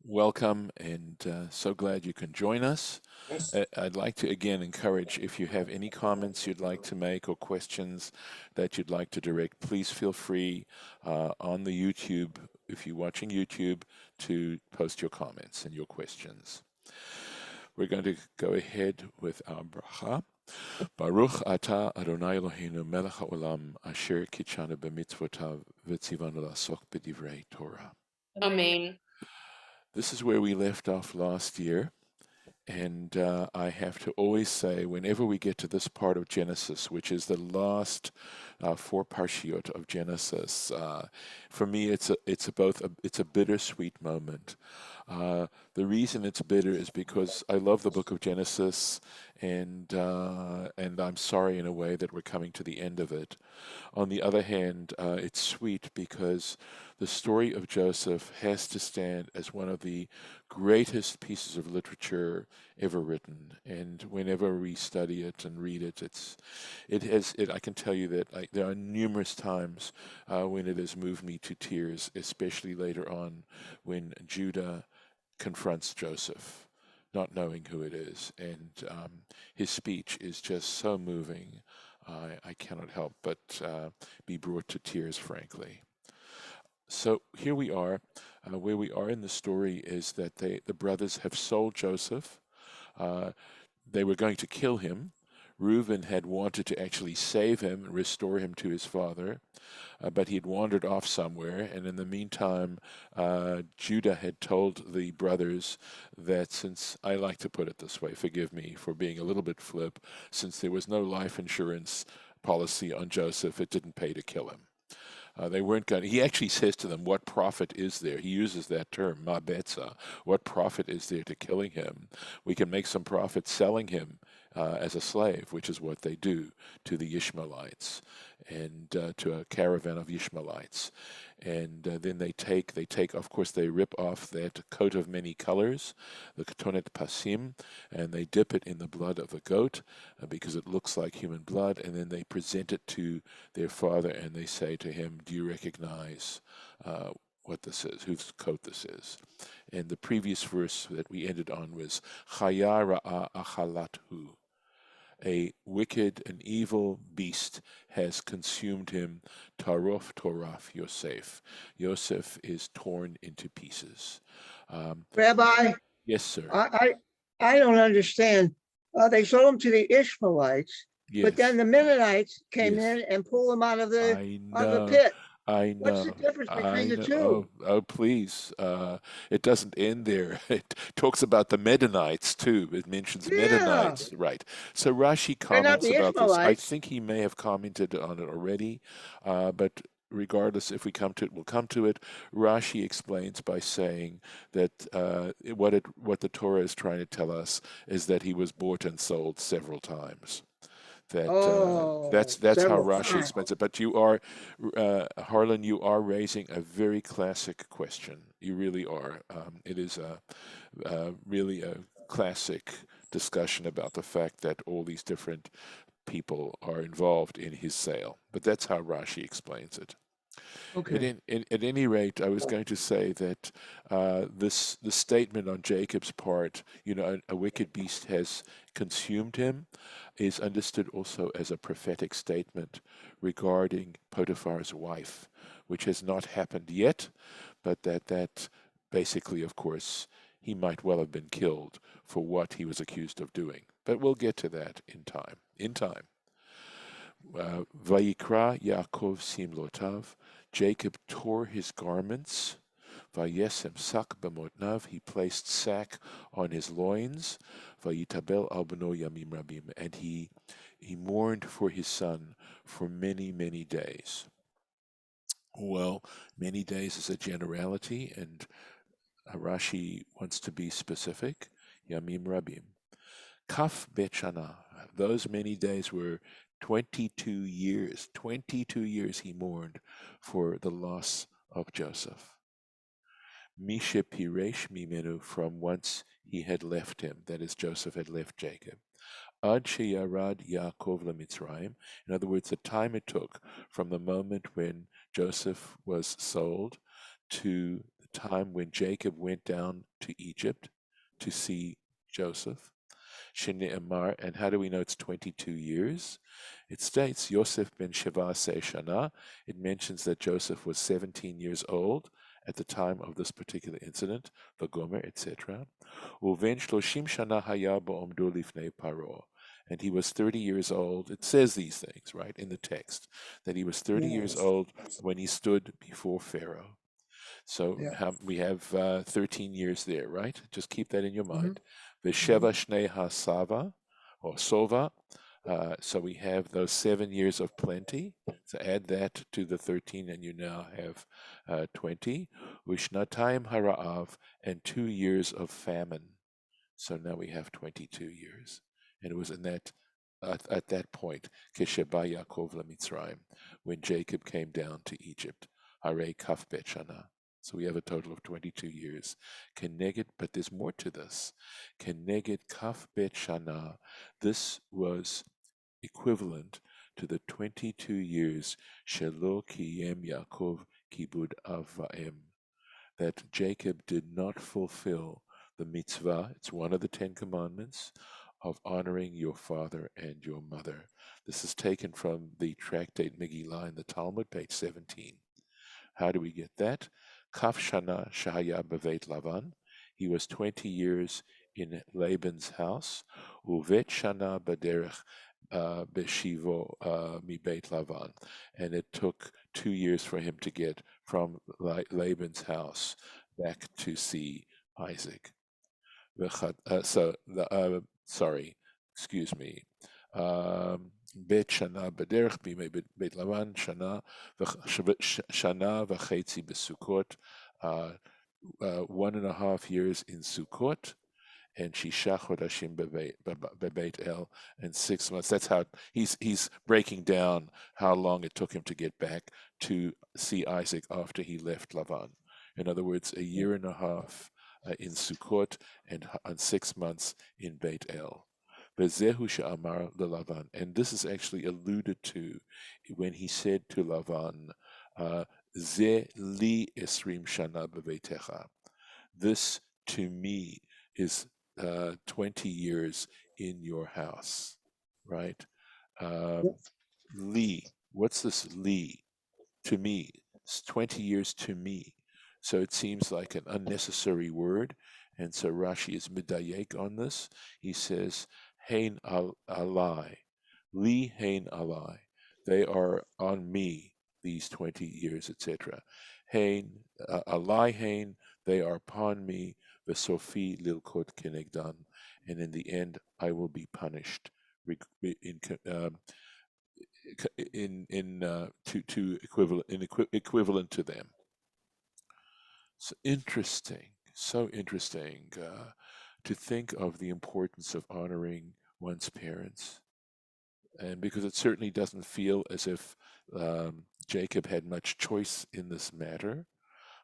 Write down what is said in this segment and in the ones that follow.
Welcome, and so glad you can join us. I'd like to again encourage, if you have any comments you'd like to make or questions that you'd like to direct, please feel free on the YouTube, if you're watching YouTube, to post your comments and your questions. We're going to go ahead with our bracha. Baruch atah Adonai Eloheinu melech haolam asher kitshanu b'mitzvotav v'tzivanu la'asok b'divrei Torah. Amen. This is where we left off last year, and I have to always say, whenever we get to this part of Genesis, which is the last four parshiot of Genesis, for me it's a bittersweet moment. The reason it's bitter is because I love the book of Genesis, and I'm sorry in a way that we're coming to the end of it. On the other hand, it's sweet because the story of Joseph has to stand as one of the greatest pieces of literature ever written. And whenever we study it and read it, I can tell you that there are numerous times when it has moved me to tears, especially later on when Judah confronts Joseph, not knowing who it is. And his speech is just so moving. I cannot help but be brought to tears, frankly. So here we are. Where we are in the story is that the brothers have sold Joseph. They were going to kill him. Reuben had wanted to actually save him and restore him to his father, but he had wandered off somewhere. And in the meantime, Judah had told the brothers that, since, I like to put it this way, forgive me for being a little bit flip, since there was no life insurance policy on Joseph, it didn't pay to kill him. They weren't going. He actually says to them, "What profit is there?" He uses that term, "ma betza." What profit is there to killing him? We can make some profit selling him as a slave, which is what they do to the Ishmaelites and to a caravan of Ishmaelites. And then they take, of course, they rip off that coat of many colors, the ketonet pasim, and they dip it in the blood of a goat because it looks like human blood, and then they present it to their father, and they say to him, "Do you recognize what this is, whose coat this is?" And the previous verse that we ended on was Chaya ra'a achalathu. A wicked, an evil beast has consumed him. Toraf Yosef. Yosef is torn into pieces. Rabbi, Yes, sir. I don't understand. They sold him to the Ishmaelites, Yes. but then the Mennonites came Yes. in and pulled him out of the know. pit. I know. What's the difference between the two? Oh, please. It doesn't end there. It talks about the Medanites too. It mentions Medanites. Right. So Rashi They're not comments the about this. I Ishmaelites. think he may have commented on it already, but regardless, if we come to it, we'll come to it. Rashi explains by saying that what the Torah is trying to tell us is that he was bought and sold several times. That's how Rashi explains it. But you are, Harlan, you are raising a very classic question. You really are. It is really a classic discussion about the fact that all these different people are involved in his sale. But that's how Rashi explains it. Okay. At any rate, I was going to say that the statement on Jacob's part, a wicked beast has consumed him, is understood also as a prophetic statement regarding Potiphar's wife, which has not happened yet, but that basically, of course, he might well have been killed for what he was accused of doing. But we'll get to that in time. Vayikra Yaakov simlotav. Jacob tore his garments. Vayesem sak b'motnav. He placed sack on his loins. Vayitabel al beno yamim rabim. And he mourned for his son for many, many days. Well, many days is a generality, and Rashi wants to be specific. Yamim rabim. Kaf bet shana. Those many days were 22 years. 22 years he mourned for the loss of Joseph. Misha piresh mimenu, from whence he had left him, that is, Joseph had left Jacob. Ad sheyarad Yaakov leMitzrayim. In other words, the time it took from the moment when Joseph was sold to the time when Jacob went down to Egypt to see Joseph. Shne'emar, and how do we know it's 22 years? It states Yosef ben Sheva Shana. It mentions that Joseph was 17 years old at the time of this particular incident, Vagomer, etc. Uven shloshim shana haya ba'omdo lifnei paro. And he was 30 years old. It says these things, right, in the text, that he was 30 years Yes. old when he stood before Pharaoh. So Yeah. we have 13 years there, right? Just keep that in your Hmm. mind. Vesheva shnei hasava, or sova. So we have those 7 years of plenty. So add that to the 13, and you now have 20. Vishnatayim hara'av, and 2 years of famine. So now we have 22 years. And it was in that at that point, Kesheba Yaakov Mitzrayim, when Jacob came down to Egypt, Hare Kaf Bet Shana. So we have a total of 22 years. Keneged, but there's more to this. Keneged Kaf Bet Shana. This was equivalent to the 22 years Shelo Kiyem Yaakov Kibud Avaim, that Jacob did not fulfill the mitzvah, it's one of the 10 commandments, of honoring your father and your mother. This is taken from the tractate Megillah in the Talmud, page 17. How do we get that? Kaf Shana Shahaya Baveit Lavan. He was 20 years in Laban's house. Uvet Shana Baderech Beshivo Mi Beit Lavan. And it took 2 years for him to get from Laban's house back to see Isaac. Sorry, excuse me. Bet Shana Baderech Bimei Beit Lavan Shana V'Chetzi Besukot, 1.5 years in Sukkot, and Shisha Chodashim Bebeit El, and 6 months. That's how he's breaking down how long it took him to get back to see Isaac after he left Lavan. In other words, a year and a half in Sukkot and 6 months in Beit El. Bezehu she'amar leLavan, and this is actually alluded to when he said to Lavan, Ze li esrim shana beveitecha. This to me is 20 years in your house, right? Yep. Li, what's this li? To me, it's 20 years to me. So it seems like an unnecessary word. And so Rashi is midayek on this. He says, Hein alai, li hein alai. They are on me, these 20 years, etc. Hein, alai hein, they are upon me, v'sofi lilkot kenegdan. And in the end, I will be punished equivalent to them. So interesting to think of the importance of honoring one's parents, and because it certainly doesn't feel as if Jacob had much choice in this matter.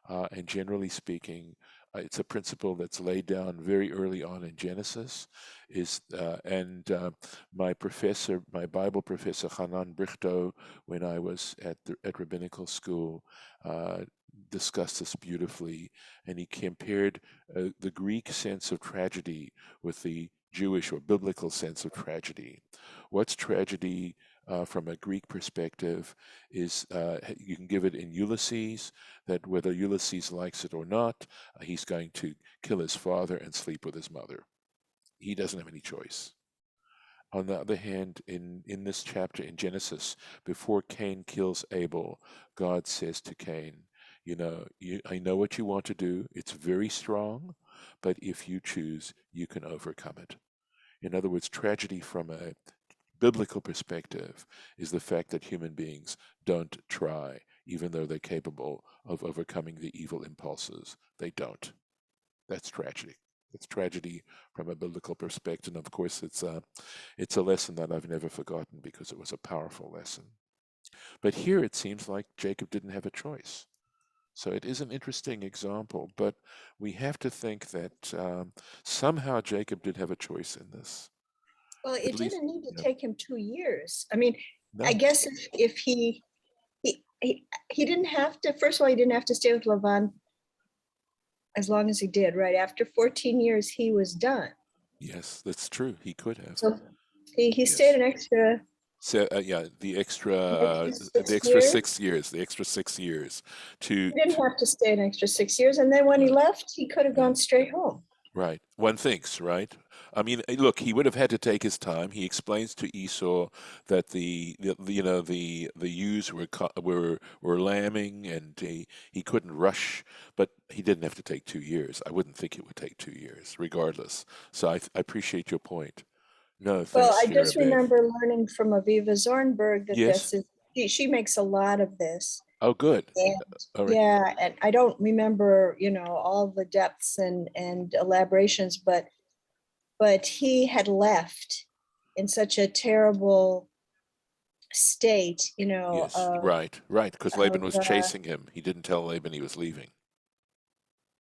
And generally speaking, it's a principle that's laid down very early on in Genesis. My professor, my Bible professor Hanan Brichto, when I was at rabbinical school, discussed this beautifully, and he compared the Greek sense of tragedy with the Jewish or biblical sense of tragedy. What's tragedy from a Greek perspective is you can give it in Ulysses, that whether Ulysses likes it or not, he's going to kill his father and sleep with his mother. He doesn't have any choice. On the other hand, in this chapter in Genesis, before Cain kills Abel, God says to Cain, I know what you want to do. It's very strong, but if you choose, you can overcome it. In other words, tragedy from a biblical perspective is the fact that human beings don't try, even though they're capable of overcoming the evil impulses. They don't. That's tragedy. It's tragedy from a biblical perspective. And of course, it's a lesson that I've never forgotten because it was a powerful lesson. But here it seems like Jacob didn't have a choice. So it is an interesting example, but we have to think that somehow Jacob did have a choice in this. Well, At it least, didn't need to yeah. take him 2 years. I mean, I No. guess if he didn't have to, first of all, he didn't have to stay with Lavan as long as he did, right? After 14 years, he was done. Yes, that's true. He could have. So he stayed Yes. an extra, So yeah, the extra an extra the 6 extra years. 6 years, the extra 6 years to, He didn't have to stay an extra 6 years. And then when he right, left, he could have yeah, gone straight home. right. One thinks, right? I mean, look, he would have had to take his time. He explains to Esau that the ewes were lambing, and he couldn't rush, but he didn't have to take 2 years. I wouldn't think it would take 2 years, regardless. So I appreciate your point. No, Well, thanks, I Shira just Bev. remember learning from Aviva Zornberg that Yes. this is, she makes a lot of this. Oh, good. And All right. yeah, and I don't remember, all the depths and elaborations, but he had left in such a terrible state, Yes, right, right. Because Laban of was chasing him. He didn't tell Laban he was leaving.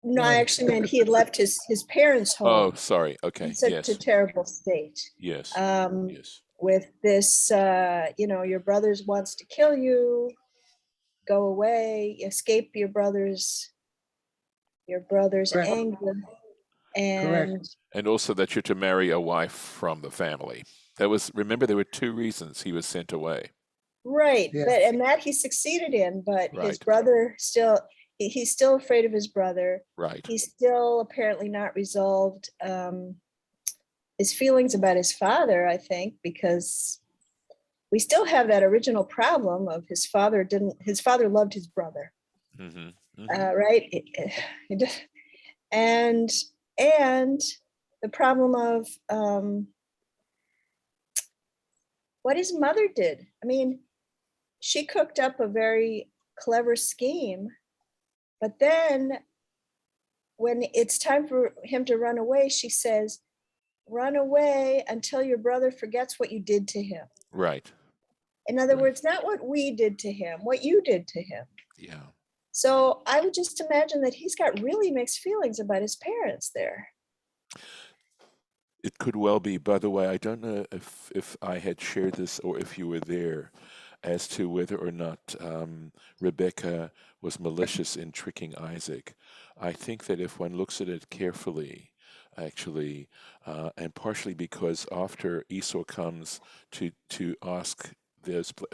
no, I Right. actually meant he had left his parents' Oh, home sorry. in Okay. such a Yes, terrible state. yes, Um, yes. with this, your brothers wants to kill you, go away, escape your brother's Correct. anger, Correct. and And also that you're to marry a wife from the family. Remember, there were two reasons he was sent away. right, Yeah. and that he succeeded in, but his Right, brother still, he's still afraid of his brother. right. He's still apparently not resolved his feelings about his father, I think, because we still have that original problem of his father loved his brother, Mm-hmm. Mm-hmm. right? And and the problem of what his mother did. I mean, she cooked up a very clever scheme, but then when it's time for him to run away, she says, "Run away until your brother forgets what you did to him." Right, In other right. words, not what we did to him, what you did to him. Yeah. So I would just imagine that he's got really mixed feelings about his parents there. It could well be. By the way, I don't know if I had shared this or if you were there as to whether or not Rebecca was malicious in tricking Isaac. I think that if one looks at it carefully, actually, and partially because after Esau comes to ask,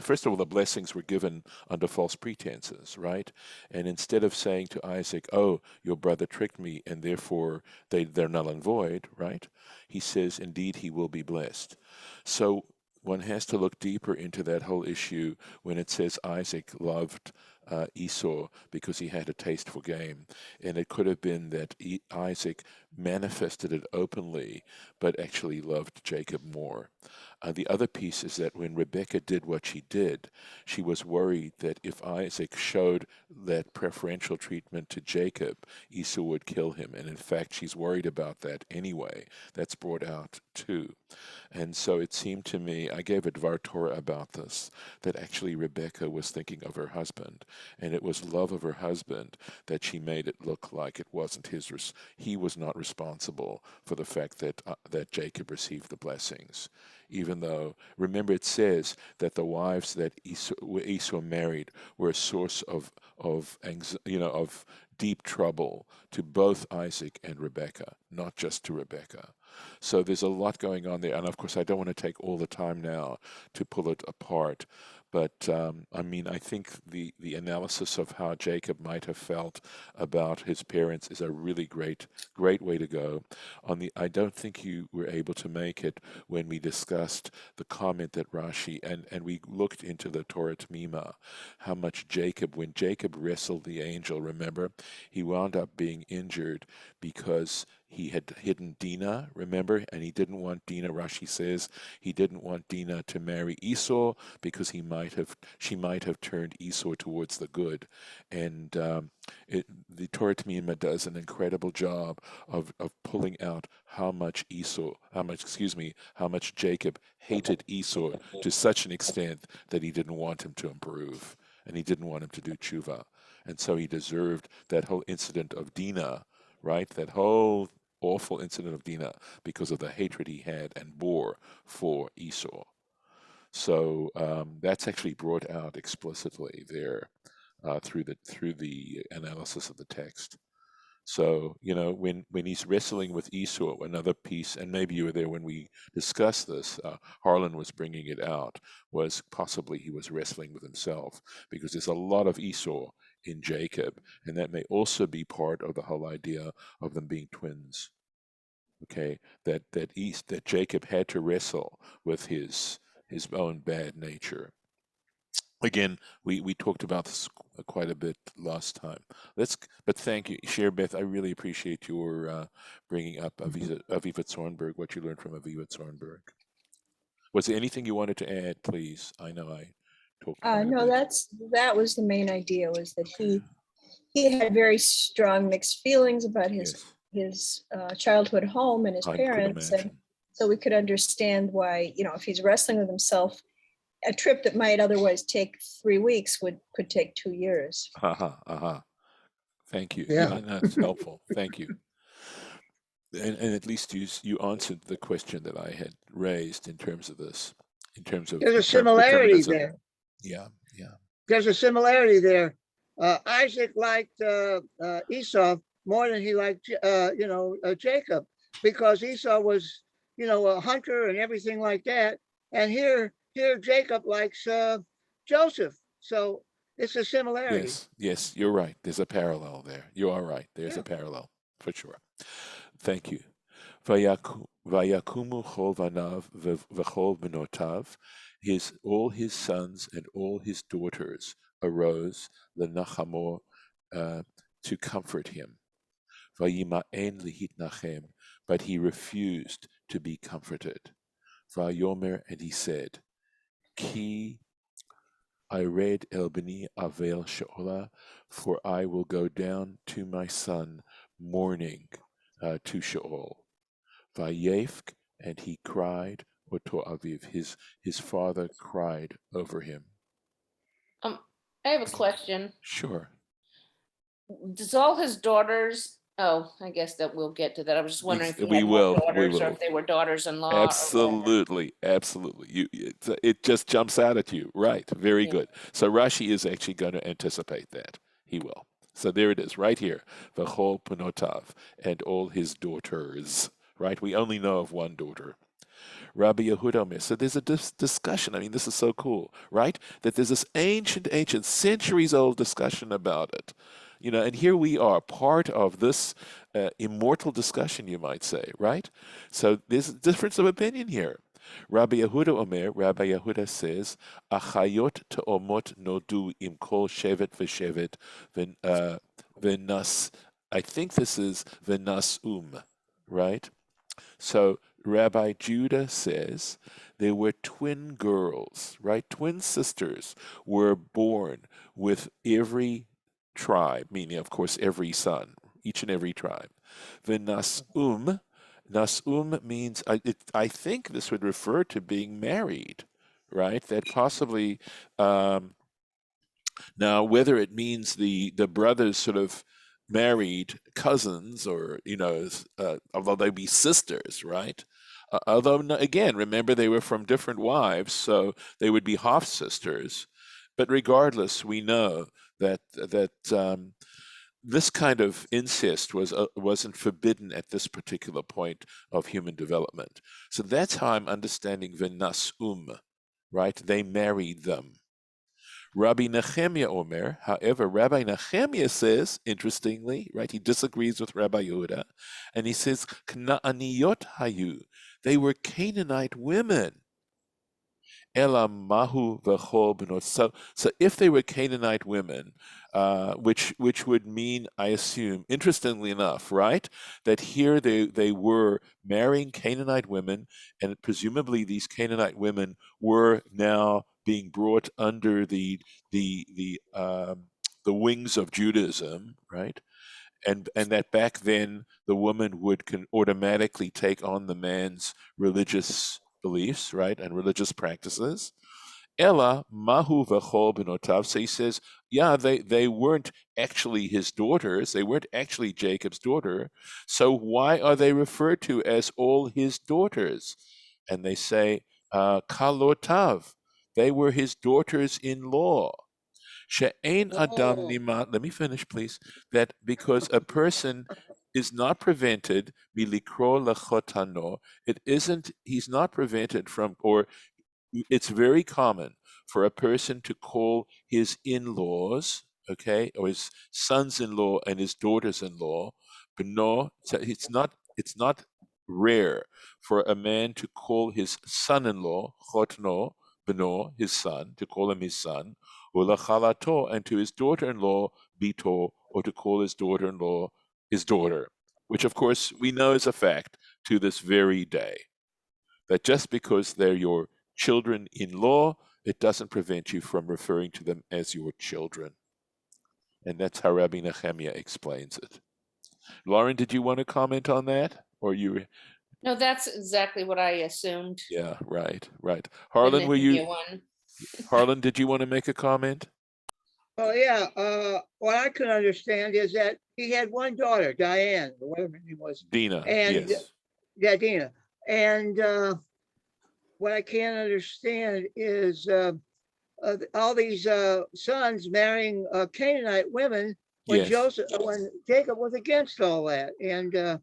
first of all, the blessings were given under false pretenses, right? And instead of saying to Isaac, "Oh, your brother tricked me, and therefore they're null and void," right? He says, "Indeed, he will be blessed." So one has to look deeper into that whole issue when it says Isaac loved Esau because he had a taste for game. And it could have been that Isaac manifested it openly, but actually loved Jacob more. The other piece is that when Rebekah did what she did, she was worried that if Isaac showed that preferential treatment to Jacob, Esau would kill him. And in fact, she's worried about that anyway. That's brought out too. And so it seemed to me, I gave a Dvar Torah about this, that actually Rebecca was thinking of her husband, and it was love of her husband that she made it look like it wasn't he was not responsible for the fact that Jacob received the blessings. Even though, remember, it says that the wives that Esau married were a source of deep trouble to both Isaac and Rebecca, not just to Rebecca. So there's a lot going on there, and of course, I don't want to take all the time now to pull it apart. But I mean, I think the analysis of how Jacob might have felt about his parents is a really great way to go. I don't think you were able to make it when we discussed the comment that Rashi and we looked into the Torah Tamima, how much when Jacob wrestled the angel, remember, he wound up being injured because he had hidden Dinah, remember, and he didn't want Dinah. Rashi says he didn't want Dinah to marry Esau because she might have turned Esau towards the good, and the Torah Tamima does an incredible job of pulling out how much Jacob hated Esau to such an extent that he didn't want him to improve and he didn't want him to do tshuva, and so he deserved that whole incident of Dinah, right? That whole awful incident of Dinah because of the hatred he had and bore for Esau. So that's actually brought out explicitly there through the analysis of the text. So, when he's wrestling with Esau, another piece, and maybe you were there when we discussed this, Harlan was bringing it out, was possibly he was wrestling with himself, because there's a lot of Esau in Jacob, and that may also be part of the whole idea of them being twins. Okay, that Jacob had to wrestle with his own bad nature. Again, we talked about this quite a bit last time. But thank you, Sherbeth. I really appreciate your bringing up Aviva Zornberg, what you learned from Aviva Zornberg. Was there anything you wanted to add, please? I know I talked quite a No, bit. that was the main idea, was that he had very strong mixed feelings about Yes, his childhood home and his I could parents, and imagine. so we could understand why, if he's wrestling with himself, a trip that might otherwise take 3 weeks could take 2 years. Thank you. Yeah. Yeah, that's helpful. Thank you. And at least you answered the question that I had raised in terms of this, in terms of There's a similarity determinism. there. Yeah, yeah. There's a similarity there. Isaac liked Esau more than he liked, Jacob, because Esau was, a hunter and everything like that. And here Jacob likes Joseph. So it's a similarity. Yes, you're right. There's a parallel there. You are right. There's Yeah. a parallel for sure. Thank you. Vayakumu chol vanav v'chol benotav. All his sons and all his daughters arose lenachamo, to comfort him. Vayima'en lihitnachem, but he refused to be comforted. Vayomer, and he said, Ki I read El Beni Avel Sheola, for I will go down to my son mourning to Sheol. Vayefk, and he cried, Oto Aviv, his father cried over him. I have a question. Sure. Does all his daughters? Oh, I guess that we'll get to that. I was just wondering if he We had more will. daughters or if they were daughters-in-law or whatever. Absolutely. It just jumps out at you. Right. Very Yeah. good. So Rashi is actually going to anticipate that. He will. So there it is, right here. V'chol Punotav, and all his daughters. Right? We only know of one daughter. Rabbi Yehuda Omer. So there's a discussion. I mean, this is so cool, right? That there's this ancient, centuries-old discussion about it. And here we are, part of this immortal discussion, you might say, right? So there's a difference of opinion here. Rabbi Yehuda Omer, Rabbi Yehuda says, Achayot te'omot nodu im kol shevet v'shevet v'nas. I think this is v'nas right? So Rabbi Judah says there were twin girls, right? Twin sisters were born with every tribe, meaning, of course, every son, each and every tribe. The nas'um means, I think this would refer to being married, right? That possibly, now whether it means the brothers sort of married cousins, or although they be sisters, right? Although again, remember, they were from different wives, so they would be half sisters. But regardless, we know that this kind of incest wasn't forbidden at this particular point of human development. So that's how I'm understanding v'nas'um, right? They married them. Rabbi Nehemiah Omer, however, Rabbi Nehemiah says, interestingly, right, he disagrees with Rabbi Yehuda, and he says, Kna'aniyot hayu, they were Canaanite women. Ela mahu v'chol b'not. So if they were Canaanite women, which would mean, I assume, interestingly enough, right, that here they were marrying Canaanite women, and presumably these Canaanite women were now being brought under the wings of Judaism, right? And that back then the woman can automatically take on the man's religious beliefs, right, and religious practices. Ella mahu v'chol benotav. So he says, yeah, they weren't actually his daughters. They weren't actually Jacob's daughter. So why are they referred to as all his daughters? And they say, kalotav. They were his daughters-in-law. She'ein adam Oh, nima. Let me finish, please. That because a person is not prevented milikro lechotano. It isn't. He's not prevented from, or it's very common for a person to call his in-laws, okay, or his sons-in-law and his daughters-in-law, bno. So it's not rare for a man to call his son-in-law chotno, bno, his son, to call him his son, ulachalato, and to his daughter-in-law bito, or to call his daughter-in-law his daughter, which of course we know is a fact to this very day, that just because they're your children-in-law, it doesn't prevent you from referring to them as your children. And that's how Rabbi Nehemiah explains it. Lauren, did you want to comment on that? Or you? No, that's exactly what I assumed. Yeah, right. The Harlan, Nehemiah one. Harlan, did you want to make a comment? oh yeah. What I can understand is that he had one daughter, Diane, or whatever her name was, Dina, and yes. yeah, Dina. And what I can't understand is all these sons marrying Canaanite women when Yes. when Jacob was against all that, and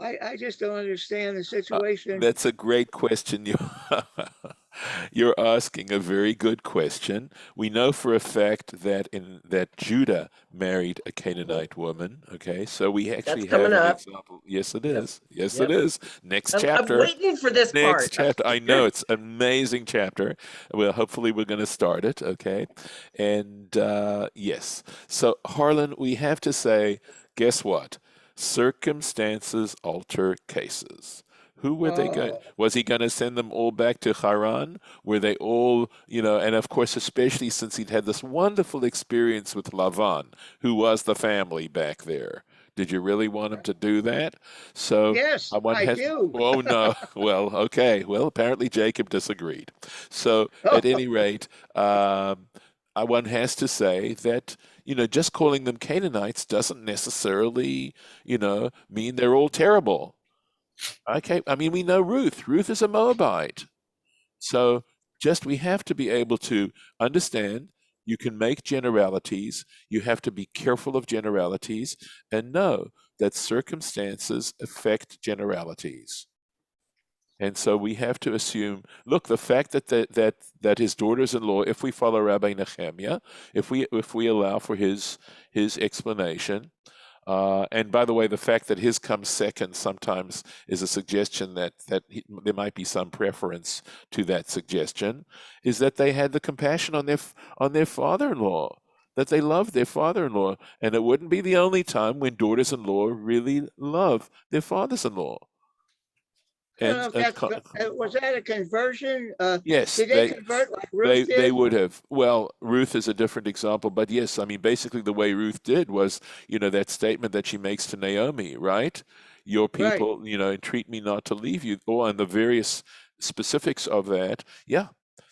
I, I just don't understand the situation. That's a great question. You're asking a very good question. We know for a fact that Judah married a Canaanite woman. Okay, so we That's actually coming have an up. example. Yes, it Yep. is. Yes, it Yep. is. Next I'm chapter. waiting for this Next part. chapter. I know it's an amazing chapter. Well, hopefully we're going to start it. Okay, and yes. So Harlan, we have to say, guess what? Circumstances alter cases. Who were they going? Oh, Was he going to send them all back to Haran? Were they all, and of course, especially since he'd had this wonderful experience with Lavan, who was the family back there. Did you really want him to do that? So yes, one I has, do. oh no, well, okay, well, apparently Jacob disagreed. So at any rate, one has to say that, just calling them Canaanites doesn't necessarily, mean they're all terrible. Okay, I mean, we know Ruth. Ruth is a Moabite. So we have to be able to understand you can make generalities. You have to be careful of generalities and know that circumstances affect generalities. And so we have to assume, look, the fact that his daughters-in-law, if we follow Rabbi Nehemiah, if we allow for his explanation, and by the way, the fact that his comes second sometimes is a suggestion that there might be some preference to that suggestion, is that they had the compassion on their father-in-law, that they loved their father-in-law, and it wouldn't be the only time when daughters-in-law really love their fathers-in-law. I don't And, know if that's was that a conversion? yes, Did they convert like Ruth they did? would have. Well, Ruth is a different example, but yes, I mean, basically the way Ruth did was, that statement that she makes to Naomi, right? Your Right. people, entreat me not to leave you, or and the various specifics of that. Yeah,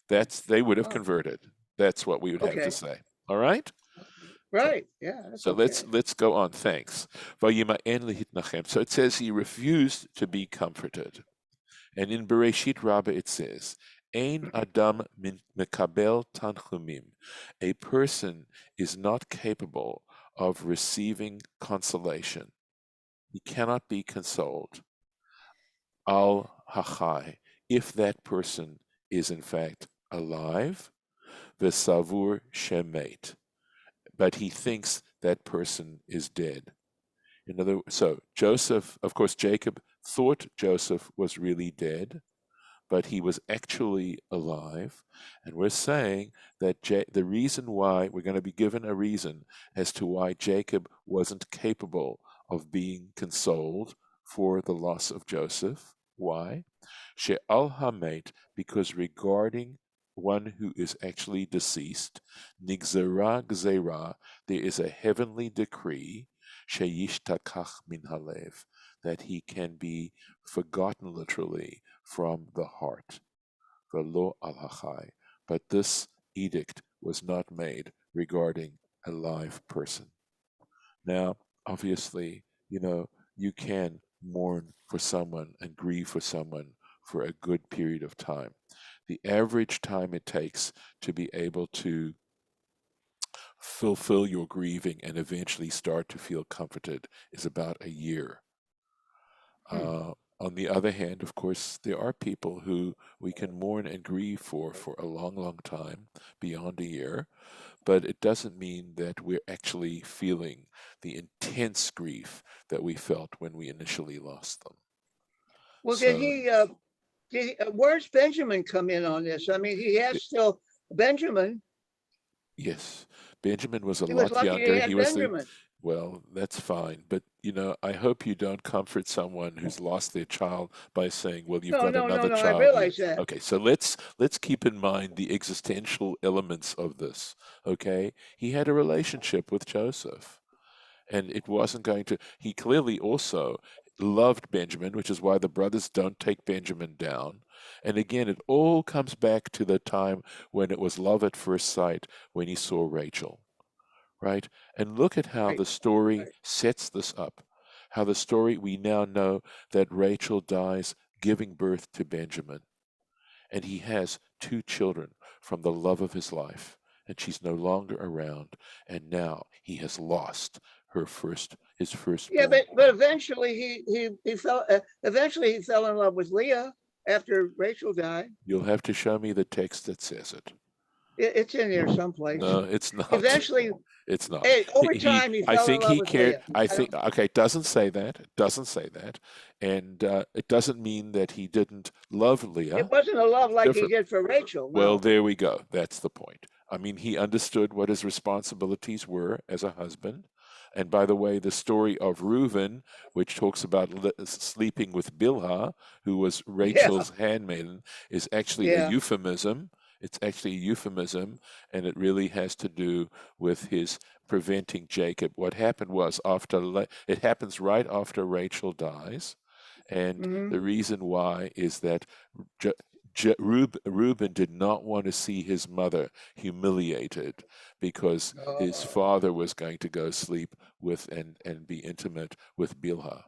they would have Oh, converted. That's what we would have to okay. say. All right. Okay. Right. Yeah, that's So let's okay. go on. Thanks. So it says he refused to be comforted. And in Bereshit Rabbah it says, Ein Adam mekabel tanchumim. A person is not capable of receiving consolation. He cannot be consoled. Al hachai, if that person is in fact alive, v'savur shemet, but he thinks that person is dead. So Joseph, of course, Jacob thought Joseph was really dead, but he was actually alive. And we're saying that the reason why, we're going to be given a reason as to why Jacob wasn't capable of being consoled for the loss of Joseph. Why? She'al hamet, because regarding one who is actually deceased, nigzera gzera, there is a heavenly decree, sheyishtakach min halev, that he can be forgotten literally from the heart. Velo al hachai. But this edict was not made regarding a live person. Now, obviously, you can mourn for someone and grieve for someone for a good period of time. the average time it takes to be able to fulfill your grieving and eventually start to feel comforted is about a year. On the other hand, of course, there are people who we can mourn and grieve for a long, long time, beyond a year, but it doesn't mean that we're actually feeling the intense grief that we felt when we initially lost them. Well, So, where's Benjamin come in on this? I mean, he has still Benjamin. yes, Benjamin was a He was lot lucky he younger. had He was the, Benjamin. well, that's fine. But, I hope you don't comfort someone who's lost their child by saying, well, you've got No. another I child. realize that. Okay, so let's keep in mind the existential elements of this. Okay, he had a relationship with Joseph, and it wasn't going to. He clearly also loved Benjamin, which is why the brothers don't take Benjamin down. And again, it all comes back to the time when it was love at first sight, when he saw Rachel, right? And look at how Right. the story sets this up. How the story, we now know that Rachel dies giving birth to Benjamin. And he has two children from the love of his life. And she's no longer around. And now he has lost his firstborn. Yeah, but eventually he fell in love with Leah after Rachel died. You'll have to show me the text that says it. It's in there someplace. No, it's not. Eventually, It's not. over time, he I fell in think love he with cared. Leah. I think, okay, it doesn't say that. It doesn't say that. And it doesn't mean that he didn't love Leah. It wasn't a love like he Different. did for Rachel. No. Well, there we go. That's the point. I mean, he understood what his responsibilities were as a husband. And by the way, the story of Reuben, which talks about sleeping with Bilhah, who was Rachel's handmaiden, is actually a Yeah. euphemism. It's actually a euphemism, and it really has to do with his preventing Jacob. What happened was it happens right after Rachel dies, and Mhm. the reason why is that Reuben did not want to see his mother humiliated because his father was going to go sleep with and be intimate with Bilhah.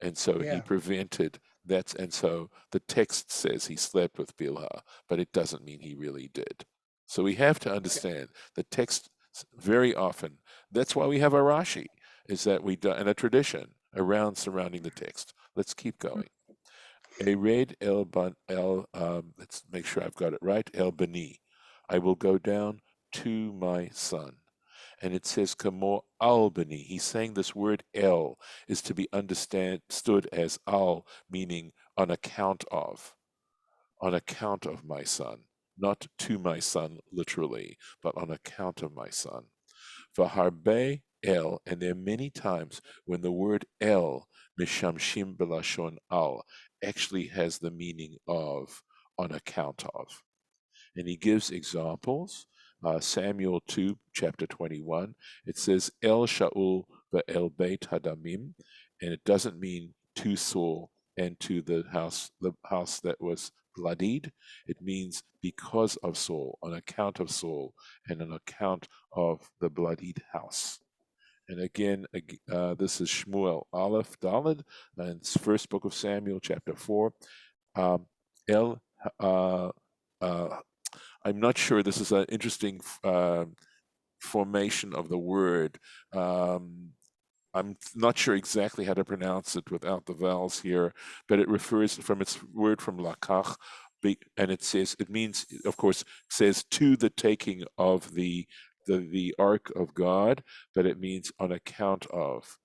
And so he Yeah. prevented that. And so the text says he slept with Bilhah, but it doesn't mean he really did. So we have to understand the text very often. That's why we have a Rashi, is that we do, and a tradition around surrounding the text. Let's keep going. Ered let's make sure I've got it right. El Bani, I will go down to my son. And it says Kamo al Bani. He's saying this word El is to be understood as al, meaning on account of my son. Not to my son literally, but on account of my son. Vaharbe El, and there are many times when the word El, mishamshim belashon al, actually has the meaning of on account of. And he gives examples. Samuel 2, chapter 21, it says El Shaul ve'el Beit Hadamim, and it doesn't mean to Saul and to the house that was bloodied. It means because of Saul, on account of Saul, and on account of the bloodied house. And again, this is Shmuel Aleph Daled, and it's first book of Samuel, chapter 4. El, I'm not sure, this is an interesting formation of the word. I'm not sure exactly how to pronounce it without the vowels here, but it refers from its word from lakach, and it means, of course, says to the taking of the ark of God, but it means on account of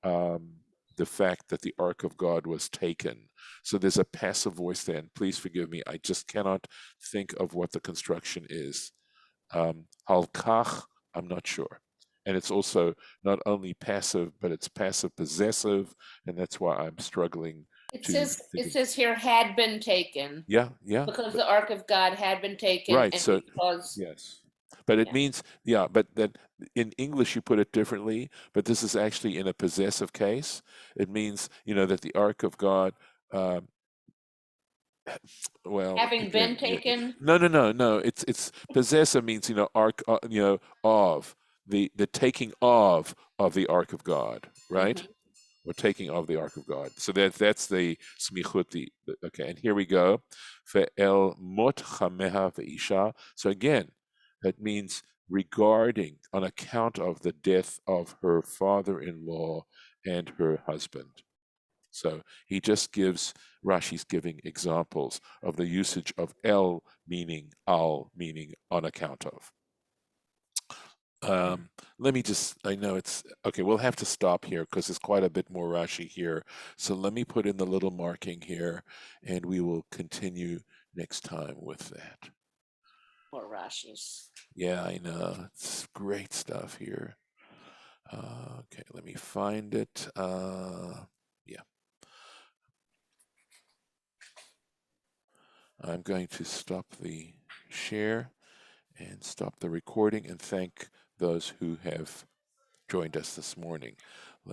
the fact that the ark of God was taken. So there's a passive voice there, and please forgive me, I just cannot think of what the construction is. Halkach, I'm not sure. And it's also not only passive, but it's passive possessive, and that's why I'm struggling. It says here had been taken. Yeah. Because the Ark of God had been taken. Right. And So because yes, but it means but that in English you put it differently. But this is actually in a possessive case. It means that the Ark of God. Well, having been taken. No. It's possessive means ark. Of the taking of the ark of God, right? or taking of the ark of God. So that's the smichut. Okay, and here we go. Ve'el mot chameha ve'isha. So again, that means regarding, on account of the death of her father-in-law and her husband. So he just gives, Rashi's giving examples of the usage of el meaning al, meaning on account of. Let me just, I know it's, okay, we'll have to stop here because there's quite a bit more Rashi here. So let me put in the little marking here and we will continue next time with that. Or Rashi's. Yeah, I know. It's great stuff here. Okay, let me find it. Yeah. I'm going to stop the share and stop the recording and thank those who have joined us this morning.